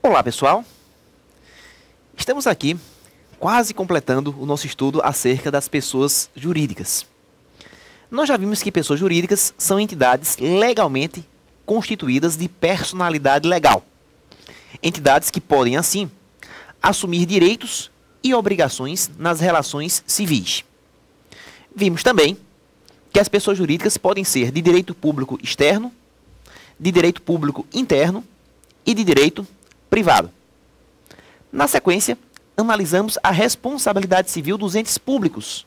Olá, pessoal. Estamos aqui quase completando o nosso estudo acerca das pessoas jurídicas. Nós já vimos que pessoas jurídicas são entidades legalmente constituídas de personalidade legal. Entidades que podem, assim, assumir direitos e obrigações nas relações civis. Vimos também que as pessoas jurídicas podem ser de direito público externo, de direito público interno e de direito privado. Na sequência, analisamos a responsabilidade civil dos entes públicos.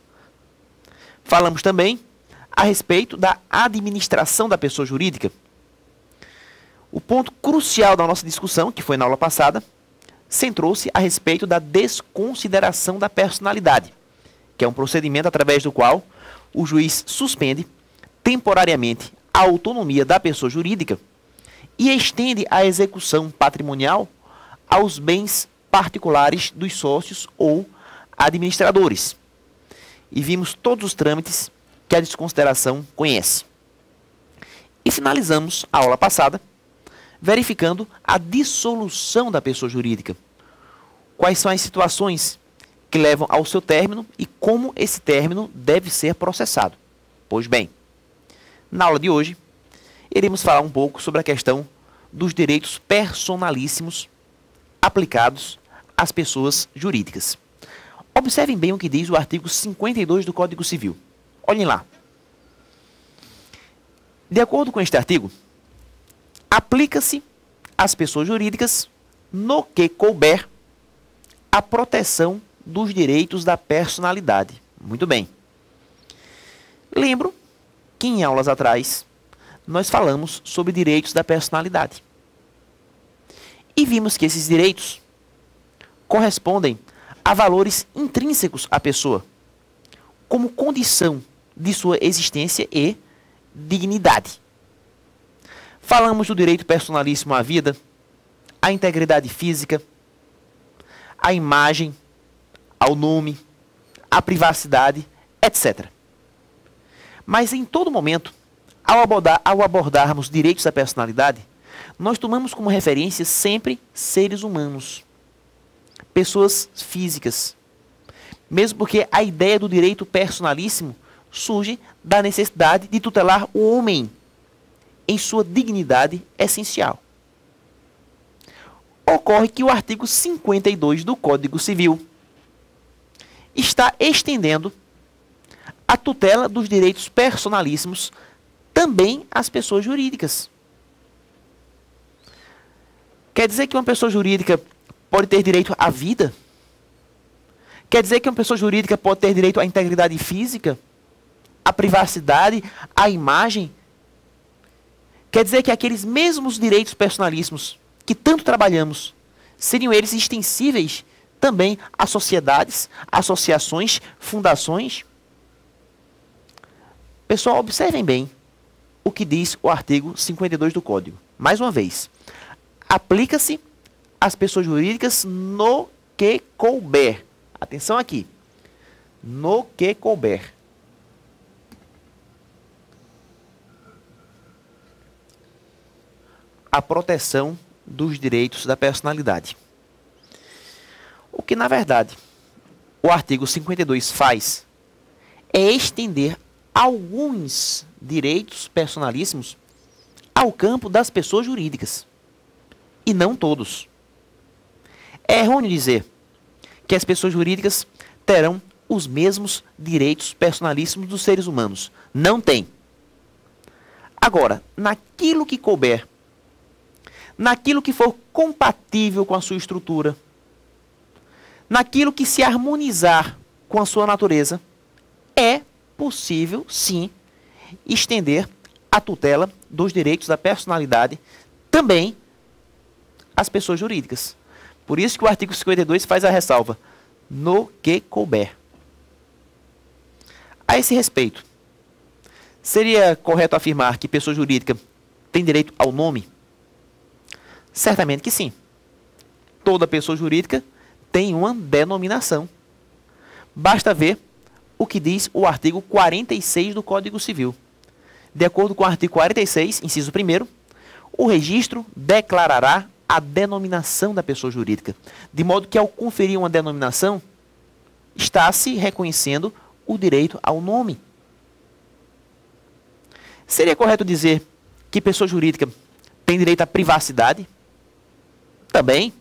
Falamos também a respeito da administração da pessoa jurídica. O ponto crucial da nossa discussão, que foi na aula passada, centrou-se a respeito da desconsideração da personalidade, que é um procedimento através do qual o juiz suspende temporariamente a autonomia da pessoa jurídica e estende a execução patrimonial aos bens particulares dos sócios ou administradores. E vimos todos os trâmites que a desconsideração conhece. E finalizamos a aula passada verificando a dissolução da pessoa jurídica. Quais são as situações que levam ao seu término e como esse término deve ser processado. Pois bem, na aula de hoje, iremos falar um pouco sobre a questão dos direitos personalíssimos aplicados às pessoas jurídicas. Observem bem o que diz o artigo 52 do Código Civil. Olhem lá. De acordo com este artigo, aplica-se às pessoas jurídicas, no que couber, a proteção dos direitos da personalidade. Muito bem. Lembro que em aulas atrás nós falamos sobre direitos da personalidade. E vimos que esses direitos correspondem a valores intrínsecos à pessoa, como condição de sua existência e dignidade. Falamos do direito personalíssimo à vida, à integridade física, à imagem, ao nome, à privacidade, etc. Mas em todo momento, ao abordarmos direitos da personalidade, nós tomamos como referência sempre seres humanos, pessoas físicas. Mesmo porque a ideia do direito personalíssimo surge da necessidade de tutelar o homem em sua dignidade essencial. Ocorre que o artigo 52 do Código Civil está estendendo a tutela dos direitos personalíssimos também às pessoas jurídicas. Quer dizer que uma pessoa jurídica pode ter direito à vida? Quer dizer que uma pessoa jurídica pode ter direito à integridade física, à privacidade, à imagem? Quer dizer que aqueles mesmos direitos personalíssimos que tanto trabalhamos, seriam eles extensíveis também a sociedades, associações, fundações? Pessoal, observem bem o que diz o artigo 52 do Código. Mais uma vez, aplica-se às pessoas jurídicas no que couber. Atenção aqui. No que couber. A proteção dos direitos da personalidade. O que, na verdade, o artigo 52 faz é estender alguns direitos personalíssimos ao campo das pessoas jurídicas, e não todos. É errôneo dizer que as pessoas jurídicas terão os mesmos direitos personalíssimos dos seres humanos. Não tem. Agora, naquilo que couber, naquilo que for compatível com a sua estrutura, naquilo que se harmonizar com a sua natureza, é possível, sim, estender a tutela dos direitos da personalidade também às pessoas jurídicas. Por isso que o artigo 52 faz a ressalva, no que couber. A esse respeito, seria correto afirmar que pessoa jurídica tem direito ao nome? Certamente que sim. Toda pessoa jurídica tem uma denominação. Basta ver o que diz o artigo 46 do Código Civil. De acordo com o artigo 46, inciso 1º, o registro declarará a denominação da pessoa jurídica. De modo que, ao conferir uma denominação, está se reconhecendo o direito ao nome. Seria correto dizer que pessoa jurídica tem direito à privacidade? Também.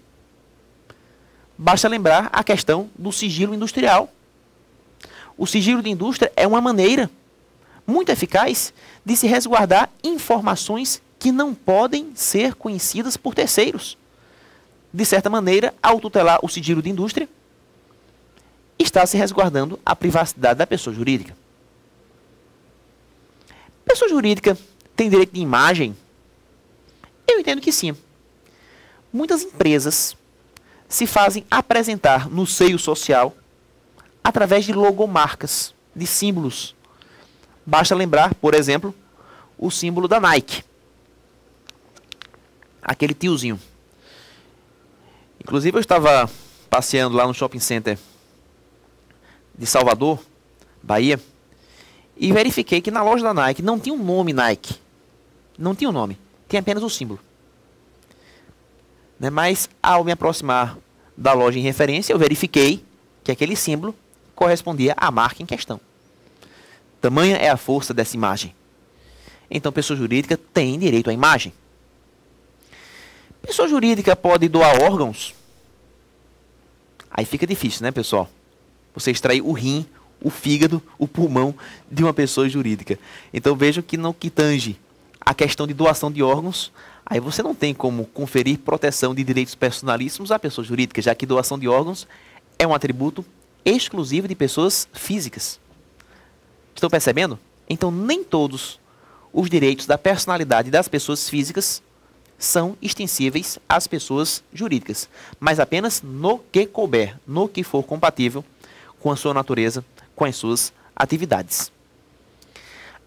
Basta lembrar a questão do sigilo industrial. O sigilo de indústria é uma maneira muito eficaz de se resguardar informações que não podem ser conhecidas por terceiros. De certa maneira, ao tutelar o sigilo de indústria, está se resguardando a privacidade da pessoa jurídica. Pessoa jurídica tem direito de imagem? Eu entendo que sim. Muitas empresas se fazem apresentar no seio social através de logomarcas, de símbolos. Basta lembrar, por exemplo, o símbolo da Nike. Aquele tiozinho. Inclusive eu estava passeando lá no shopping center de Salvador, Bahia, e verifiquei que na loja da Nike não tinha um nome Nike. Não tinha um nome. Tinha apenas o símbolo. Mas ao me aproximar da loja em referência, eu verifiquei que aquele símbolo correspondia à marca em questão. Tamanha é a força dessa imagem. Então, pessoa jurídica tem direito à imagem. Pessoa jurídica pode doar órgãos? Aí fica difícil, né, pessoal? Você extrair o rim, o fígado, o pulmão de uma pessoa jurídica. Então, vejam que no que tange a questão de doação de órgãos, aí você não tem como conferir proteção de direitos personalíssimos à pessoa jurídica, já que doação de órgãos é um atributo exclusivo de pessoas físicas. Estão percebendo? Então, nem todos os direitos da personalidade das pessoas físicas são extensíveis às pessoas jurídicas, mas apenas no que couber, no que for compatível com a sua natureza, com as suas atividades.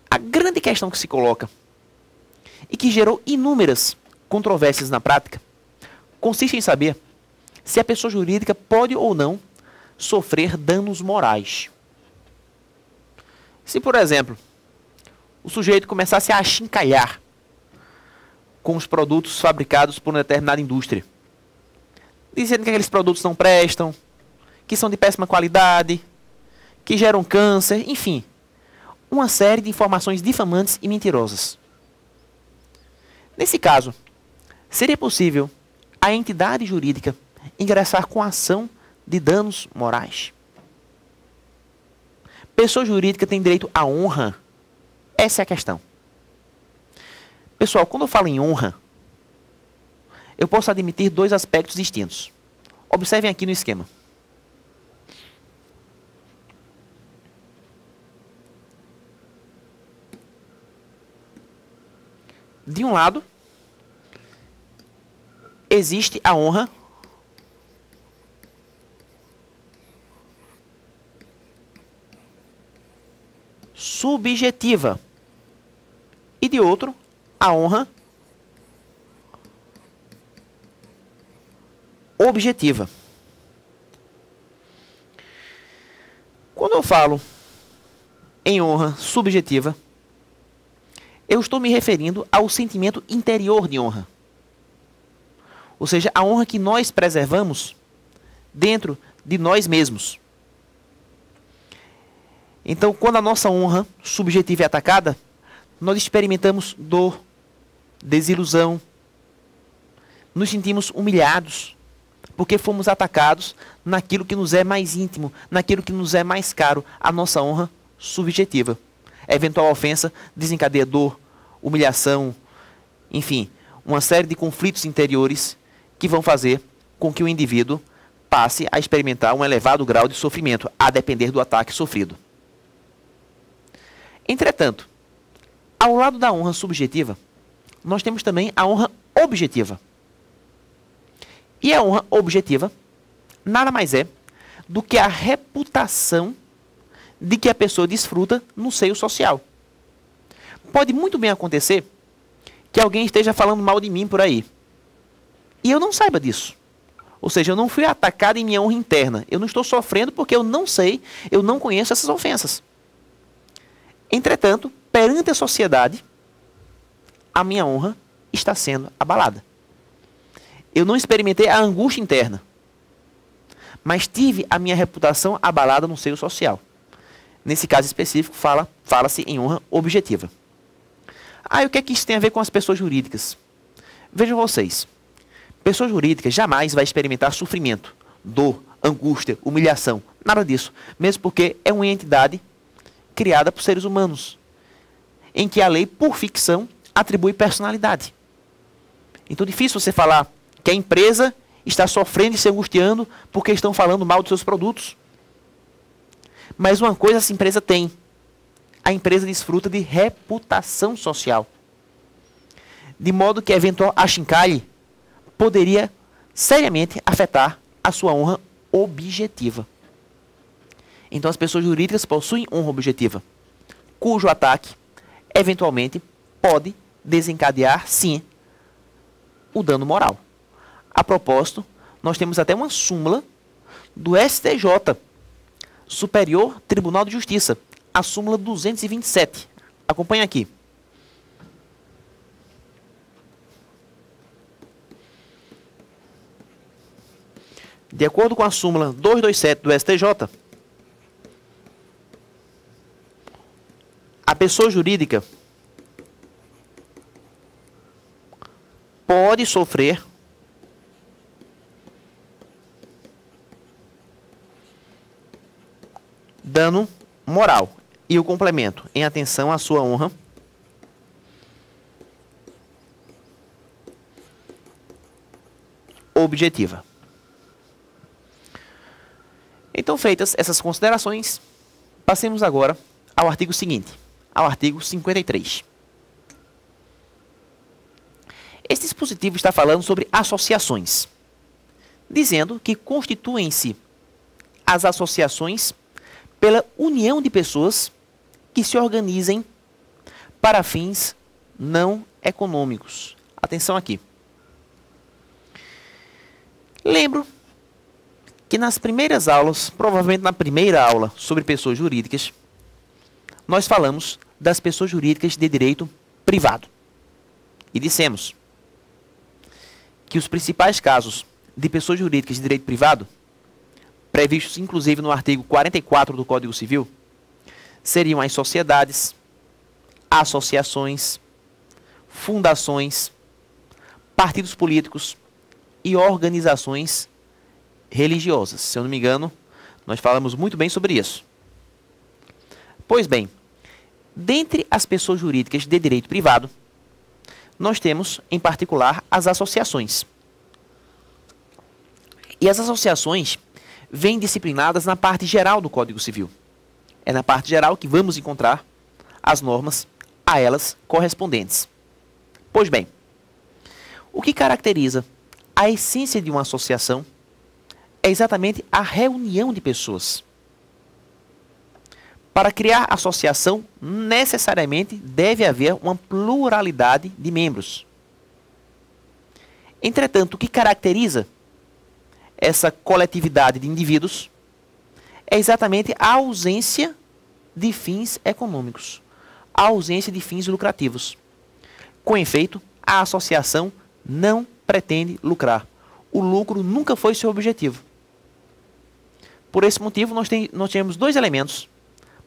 A grande questão que se coloca e que gerou inúmeras controvérsias na prática consiste em saber se a pessoa jurídica pode ou não sofrer danos morais. Se, por exemplo, o sujeito começasse a achincalhar com os produtos fabricados por uma determinada indústria, dizendo que aqueles produtos não prestam, que são de péssima qualidade, que geram câncer, enfim, uma série de informações difamantes e mentirosas. Nesse caso, seria possível a entidade jurídica ingressar com ação de danos morais? Pessoa jurídica tem direito à honra? Essa é a questão. Pessoal, quando eu falo em honra, eu posso admitir dois aspectos distintos. Observem aqui no esquema. De um lado, existe a honra subjetiva e de outro, a honra objetiva. Quando eu falo em honra subjetiva, eu estou me referindo ao sentimento interior de honra. Ou seja, a honra que nós preservamos dentro de nós mesmos. Então, quando a nossa honra subjetiva é atacada, nós experimentamos dor, desilusão, nos sentimos humilhados, porque fomos atacados naquilo que nos é mais íntimo, naquilo que nos é mais caro, a nossa honra subjetiva. Eventual ofensa desencadeia dor, humilhação, enfim, uma série de conflitos interiores que vão fazer com que o indivíduo passe a experimentar um elevado grau de sofrimento, a depender do ataque sofrido. Entretanto, ao lado da honra subjetiva, nós temos também a honra objetiva. E a honra objetiva nada mais é do que a reputação de que a pessoa desfruta no seio social. Pode muito bem acontecer que alguém esteja falando mal de mim por aí. E eu não saiba disso. Ou seja, eu não fui atacado em minha honra interna. Eu não estou sofrendo porque eu não sei, eu não conheço essas ofensas. Entretanto, perante a sociedade, a minha honra está sendo abalada. Eu não experimentei a angústia interna, mas tive a minha reputação abalada no seio social. Nesse caso específico, fala-se em honra objetiva. E o que é que isso tem a ver com as pessoas jurídicas? Vejam vocês, pessoa jurídica jamais vai experimentar sofrimento, dor, angústia, humilhação, nada disso, mesmo porque é uma entidade criada por seres humanos, em que a lei, por ficção, atribui personalidade. Então é difícil você falar que a empresa está sofrendo e se angustiando porque estão falando mal dos seus produtos. Mas uma coisa essa empresa tem. A empresa desfruta de reputação social. De modo que eventual achincalhe poderia seriamente afetar a sua honra objetiva. Então as pessoas jurídicas possuem honra objetiva, cujo ataque, eventualmente, pode desencadear, sim, o dano moral. A propósito, nós temos até uma súmula do STJ, Superior Tribunal de Justiça, a súmula 227. Acompanhe aqui. De acordo com a súmula 227 do STJ, a pessoa jurídica pode sofrer dano moral. E o complemento, em atenção à sua honra objetiva. Então, feitas essas considerações, passemos agora ao artigo seguinte, ao artigo 53. Este dispositivo está falando sobre associações, dizendo que constituem-se as associações pela união de pessoas que se organizem para fins não econômicos. Atenção aqui. Lembro que nas primeiras aulas, provavelmente na primeira aula sobre pessoas jurídicas, nós falamos das pessoas jurídicas de direito privado. E dissemos que os principais casos de pessoas jurídicas de direito privado, previstos inclusive no artigo 44 do Código Civil, seriam as sociedades, associações, fundações, partidos políticos e organizações religiosas. Se eu não me engano, nós falamos muito bem sobre isso. Pois bem, dentre as pessoas jurídicas de direito privado, nós temos, em particular, as associações. E as associações vêm disciplinadas na parte geral do Código Civil. É na parte geral que vamos encontrar as normas a elas correspondentes. Pois bem, o que caracteriza a essência de uma associação é exatamente a reunião de pessoas. Para criar associação, necessariamente deve haver uma pluralidade de membros. Entretanto, o que caracteriza essa coletividade de indivíduos é exatamente a ausência de fins econômicos, a ausência de fins lucrativos. Com efeito, a associação não pretende lucrar. O lucro nunca foi seu objetivo. Por esse motivo, nós temos dois elementos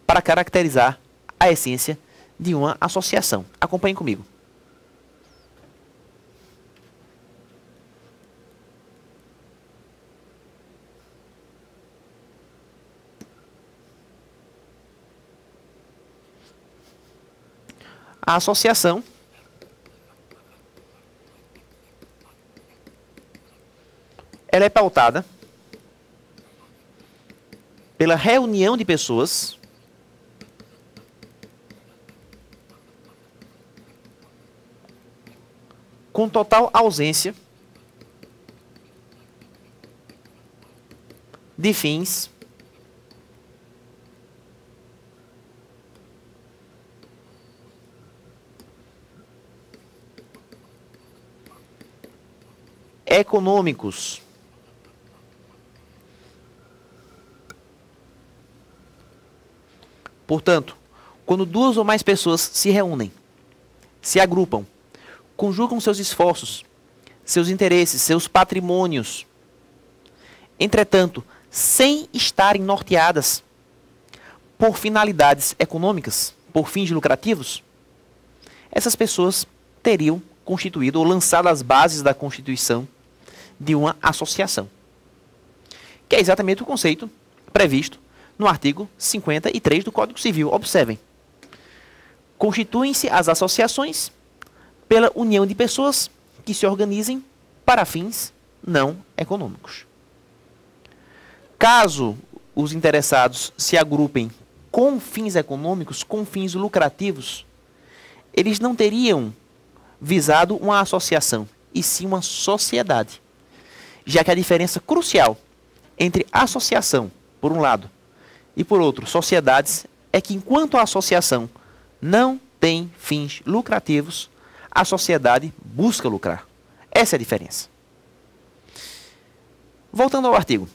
para caracterizar a essência de uma associação. Acompanhem comigo. A associação ela é pautada pela reunião de pessoas com total ausência de fins econômicos. Portanto, quando duas ou mais pessoas se reúnem, se agrupam, conjugam seus esforços, seus interesses, seus patrimônios. Entretanto, sem estarem norteadas por finalidades econômicas, por fins lucrativos, essas pessoas teriam constituído ou lançado as bases da constituição de uma associação, que é exatamente o conceito previsto no artigo 53 do Código Civil. Observem. Constituem-se as associações pela união de pessoas que se organizem para fins não econômicos. Caso os interessados se agrupem com fins econômicos, com fins lucrativos, eles não teriam visado uma associação, e sim uma sociedade. Já que a diferença crucial entre associação, por um lado, e por outro, sociedades, é que enquanto a associação não tem fins lucrativos, a sociedade busca lucrar. Essa é a diferença. Voltando ao artigo.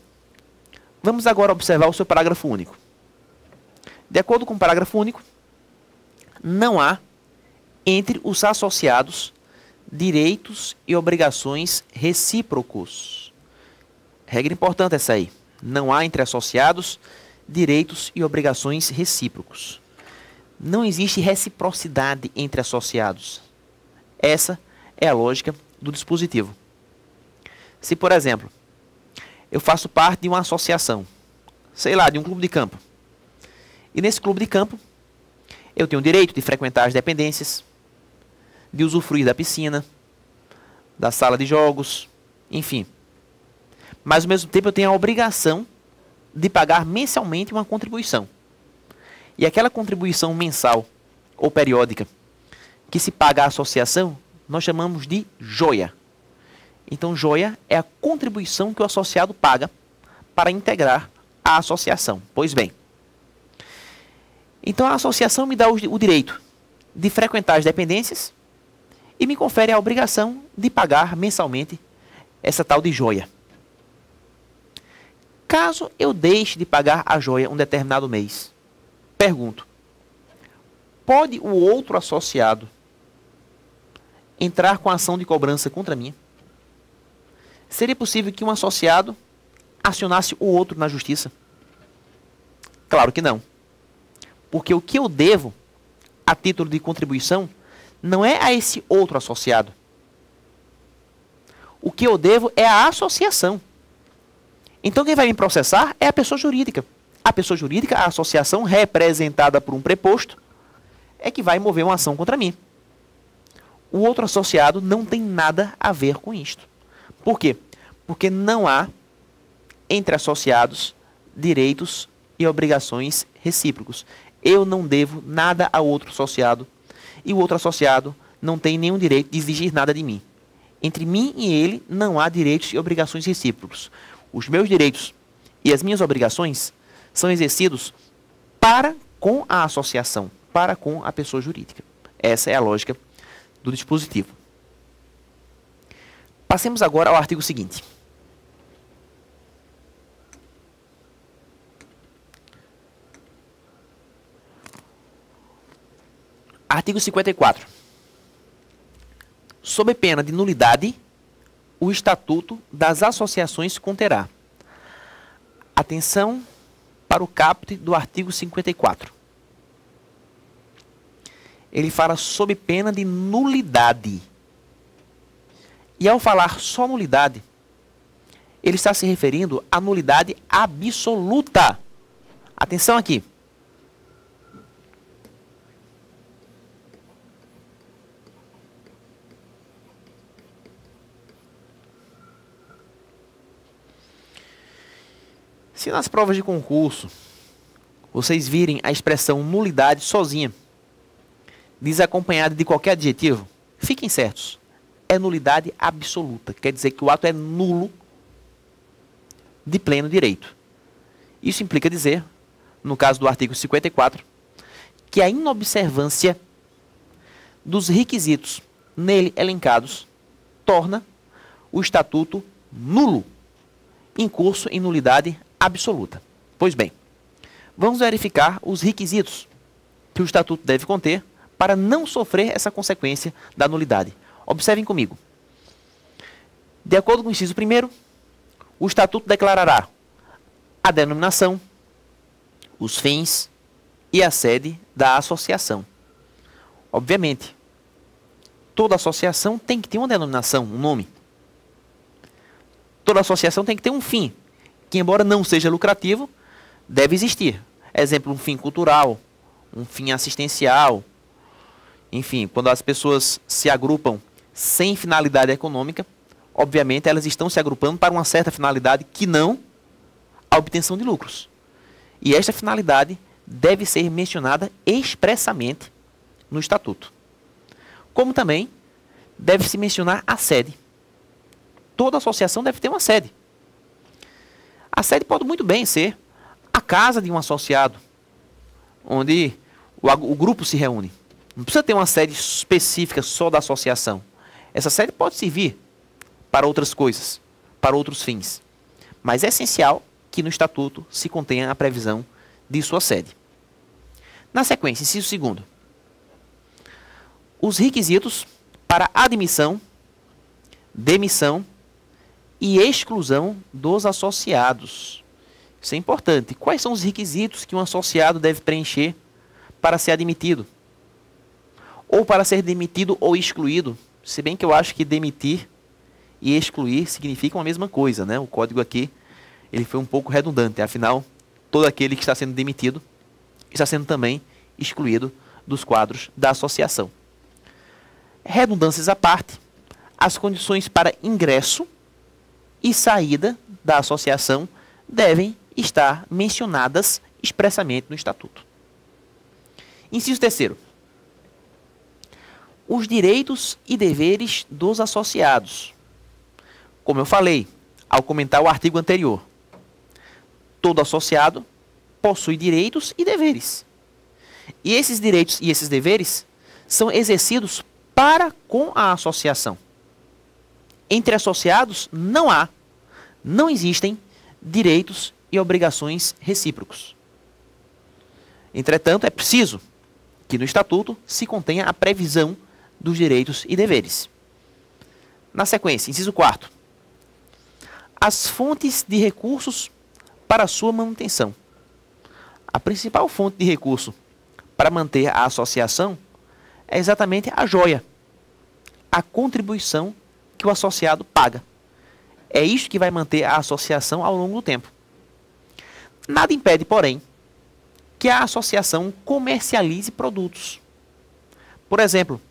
Vamos agora observar o seu parágrafo único. De acordo com o parágrafo único, não há entre os associados direitos e obrigações recíprocos. Regra importante essa aí. Não há entre associados direitos e obrigações recíprocos. Não existe reciprocidade entre associados. Essa é a lógica do dispositivo. Se, por exemplo, eu faço parte de uma associação, sei lá, de um clube de campo, e nesse clube de campo eu tenho o direito de frequentar as dependências, de usufruir da piscina, da sala de jogos, enfim. Mas, ao mesmo tempo, eu tenho a obrigação de pagar mensalmente uma contribuição. E aquela contribuição mensal ou periódica que se paga à associação, nós chamamos de joia. Então, joia é a contribuição que o associado paga para integrar a associação. Pois bem, então a associação me dá o direito de frequentar as dependências e me confere a obrigação de pagar mensalmente essa tal de joia. Caso eu deixe de pagar a joia um determinado mês, pergunto, pode o outro associado entrar com ação de cobrança contra mim? Seria possível que um associado acionasse o outro na justiça? Claro que não. Porque o que eu devo a título de contribuição não é a esse outro associado. O que eu devo é a associação. Então quem vai me processar é a pessoa jurídica. A pessoa jurídica, a associação representada por um preposto, é que vai mover uma ação contra mim. O outro associado não tem nada a ver com isto. Por quê? Porque não há entre associados direitos e obrigações recíprocos. Eu não devo nada ao outro associado e o outro associado não tem nenhum direito de exigir nada de mim. Entre mim e ele não há direitos e obrigações recíprocos. Os meus direitos e as minhas obrigações são exercidos para com a associação, para com a pessoa jurídica. Essa é a lógica do dispositivo. Passemos agora ao artigo seguinte. Artigo 54. Sob pena de nulidade, o Estatuto das Associações conterá. Atenção para o caput do artigo 54. Ele fala sob pena de nulidade. E ao falar só nulidade, ele está se referindo à nulidade absoluta. Atenção aqui. Se nas provas de concurso vocês virem a expressão nulidade sozinha, desacompanhada de qualquer adjetivo, fiquem certos. É nulidade absoluta. Quer dizer que o ato é nulo de pleno direito. Isso implica dizer, no caso do artigo 54, que a inobservância dos requisitos nele elencados torna o estatuto nulo, incurso em nulidade absoluta. Pois bem, vamos verificar os requisitos que o estatuto deve conter para não sofrer essa consequência da nulidade. Observem comigo. De acordo com o inciso 1º, o Estatuto declarará a denominação, os fins e a sede da associação. Obviamente, toda associação tem que ter uma denominação, um nome. Toda associação tem que ter um fim, que embora não seja lucrativo, deve existir. Exemplo, um fim cultural, um fim assistencial. Enfim, quando as pessoas se agrupam sem finalidade econômica, obviamente elas estão se agrupando para uma certa finalidade que não a obtenção de lucros. E esta finalidade deve ser mencionada expressamente no Estatuto. Como também deve-se mencionar a sede. Toda associação deve ter uma sede. A sede pode muito bem ser a casa de um associado, onde o grupo se reúne. Não precisa ter uma sede específica só da associação. Essa sede pode servir para outras coisas, para outros fins. Mas é essencial que no Estatuto se contenha a previsão de sua sede. Na sequência, inciso 2º. Os requisitos para admissão, demissão e exclusão dos associados. Isso é importante. Quais são os requisitos que um associado deve preencher para ser admitido? Ou para ser demitido ou excluído? Se bem que eu acho que demitir e excluir significam a mesma coisa, né? O código aqui ele foi um pouco redundante. Afinal, todo aquele que está sendo demitido está sendo também excluído dos quadros da associação. Redundâncias à parte, as condições para ingresso e saída da associação devem estar mencionadas expressamente no Estatuto. Inciso 3º. Os direitos e deveres dos associados. Como eu falei, ao comentar o artigo anterior, todo associado possui direitos e deveres. E esses direitos e esses deveres são exercidos para com a associação. Entre associados não existem direitos e obrigações recíprocos. Entretanto, é preciso que no Estatuto se contenha a previsão dos direitos e deveres. Na sequência, inciso 4º. As fontes de recursos para sua manutenção. A principal fonte de recurso para manter a associação é exatamente a joia, a contribuição que o associado paga. É isso que vai manter a associação ao longo do tempo. Nada impede, porém, que a associação comercialize produtos. Por exemplo,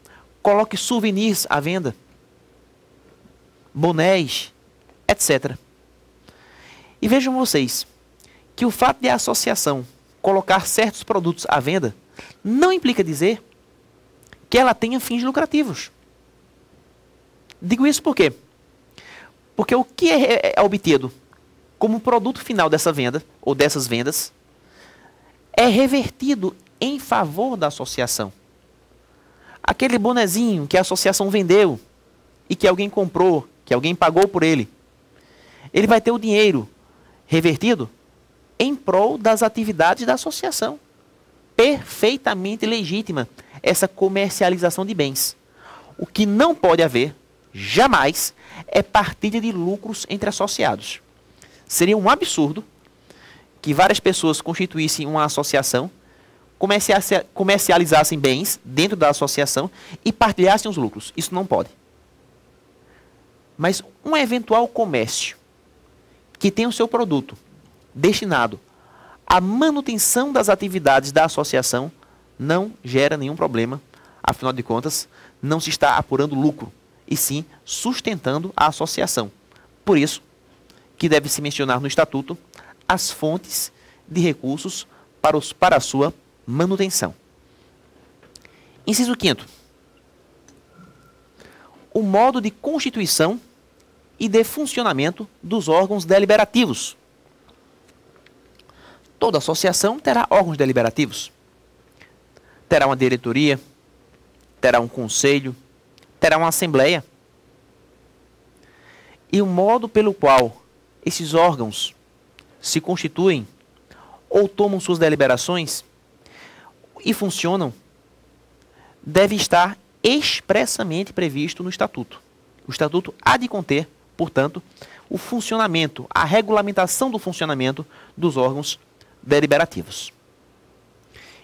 coloque souvenirs à venda, bonés, etc. E vejam vocês que o fato de a associação colocar certos produtos à venda não implica dizer que ela tenha fins lucrativos. Digo isso por quê? Porque o que é obtido como produto final dessa venda, ou dessas vendas, é revertido em favor da associação. Aquele bonezinho que a associação vendeu e que alguém comprou, que alguém pagou por ele, ele vai ter o dinheiro revertido em prol das atividades da associação. Perfeitamente legítima essa comercialização de bens. O que não pode haver, jamais, é partilha de lucros entre associados. Seria um absurdo que várias pessoas constituíssem uma associação, comercializassem bens dentro da associação e partilhassem os lucros. Isso não pode. Mas um eventual comércio que tem o seu produto destinado à manutenção das atividades da associação não gera nenhum problema. Afinal de contas, não se está apurando lucro, e sim sustentando a associação. Por isso, que deve se mencionar no Estatuto as fontes de recursos para a sua manutenção. Inciso 5º. O modo de constituição e de funcionamento dos órgãos deliberativos. Toda associação terá órgãos deliberativos. Terá uma diretoria, terá um conselho, terá uma assembleia. E o modo pelo qual esses órgãos se constituem ou tomam suas deliberações e funcionam deve estar expressamente previsto no Estatuto. O Estatuto há de conter portanto, o funcionamento, a regulamentação do funcionamento dos órgãos deliberativos.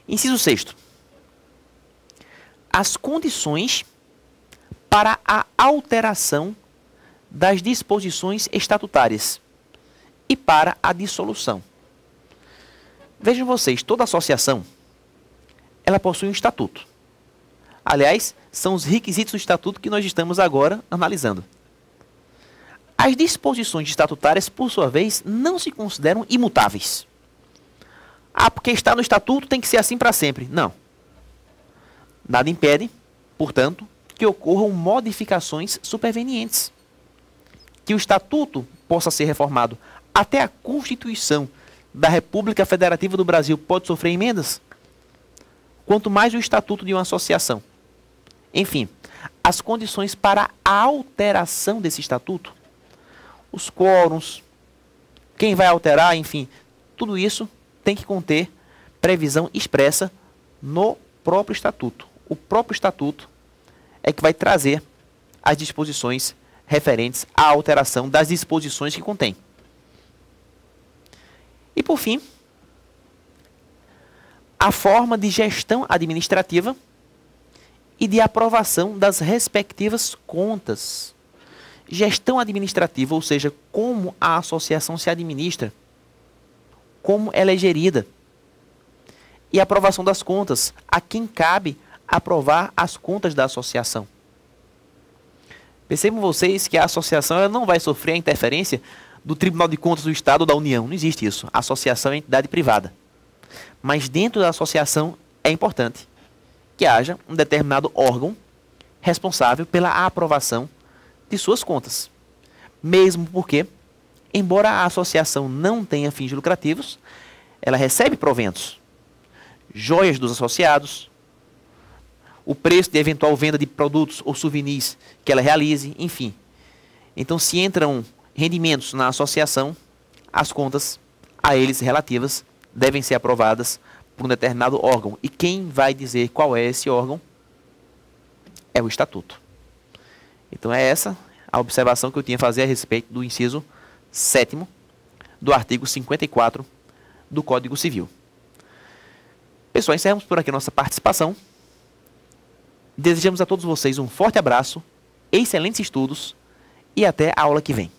Inciso 6º. As condições para a alteração das disposições estatutárias e para a dissolução. Vejam vocês, toda associação, ela possui um estatuto. Aliás, são os requisitos do estatuto que nós estamos agora analisando. As disposições estatutárias, por sua vez, não se consideram imutáveis. Ah, porque está no estatuto, tem que ser assim para sempre. Não. Nada impede, portanto, que ocorram modificações supervenientes. Que o estatuto possa ser reformado. Até a Constituição da República Federativa do Brasil pode sofrer emendas. Quanto mais o estatuto de uma associação. Enfim, as condições para a alteração desse estatuto, os quórums, quem vai alterar, enfim, tudo isso tem que conter previsão expressa no próprio estatuto. O próprio estatuto é que vai trazer as disposições referentes à alteração das disposições que contém. E por fim, a forma de gestão administrativa e de aprovação das respectivas contas. Gestão administrativa, ou seja, como a associação se administra, como ela é gerida. E aprovação das contas, a quem cabe aprovar as contas da associação. Percebam vocês que a associação ela não vai sofrer a interferência do Tribunal de Contas do Estado ou da União. Não existe isso. A associação é entidade privada. Mas dentro da associação é importante que haja um determinado órgão responsável pela aprovação de suas contas. Mesmo porque, embora a associação não tenha fins lucrativos, ela recebe proventos, joias dos associados, o preço de eventual venda de produtos ou souvenirs que ela realize, enfim. Então, se entram rendimentos na associação, as contas a eles relativas devem ser aprovadas por um determinado órgão. E quem vai dizer qual é esse órgão? É o estatuto. Então é essa a observação que eu tinha a fazer a respeito do inciso 7º do artigo 54 do Código Civil. Pessoal, encerramos por aqui a nossa participação. Desejamos a todos vocês um forte abraço, excelentes estudos e até a aula que vem.